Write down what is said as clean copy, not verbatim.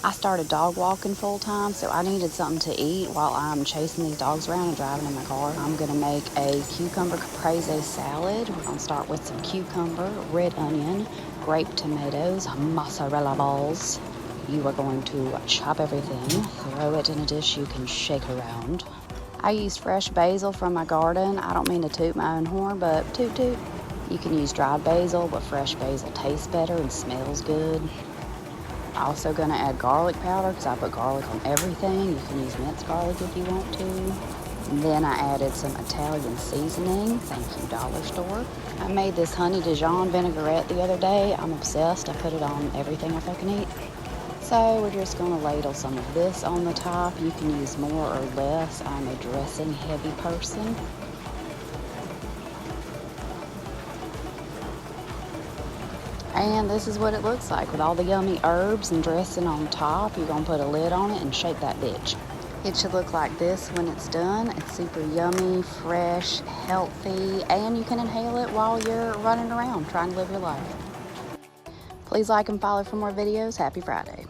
I started dog walking full time, so I needed something to eat while I'm chasing these dogs around and driving in my car. I'm gonna make a cucumber caprese salad. We're gonna start with some cucumber, red onion, grape tomatoes, mozzarella balls. You are going to chop everything, throw it in a dish you can shake around. I used fresh basil from my garden. I don't mean to toot my own horn, but toot toot. You can use dried basil, but fresh basil tastes better and smells good. Also gonna add garlic powder because I put garlic on everything. You can use minced garlic if you want to. And then I added some Italian seasoning. Thank you, Dollar Store. I made this honey Dijon vinaigrette the other day. I'm obsessed. I put it on everything I fucking eat. So we're just gonna ladle some of this on the top. You can use more or less. I'm a dressing heavy person. And this is what it looks like with all the yummy herbs and dressing on top. You're gonna put a lid on it and shake that bitch. It should look like this when it's done. It's super yummy, fresh, healthy, and you can inhale it while you're running around trying to live your life. Please like and follow for more videos. Happy Friday.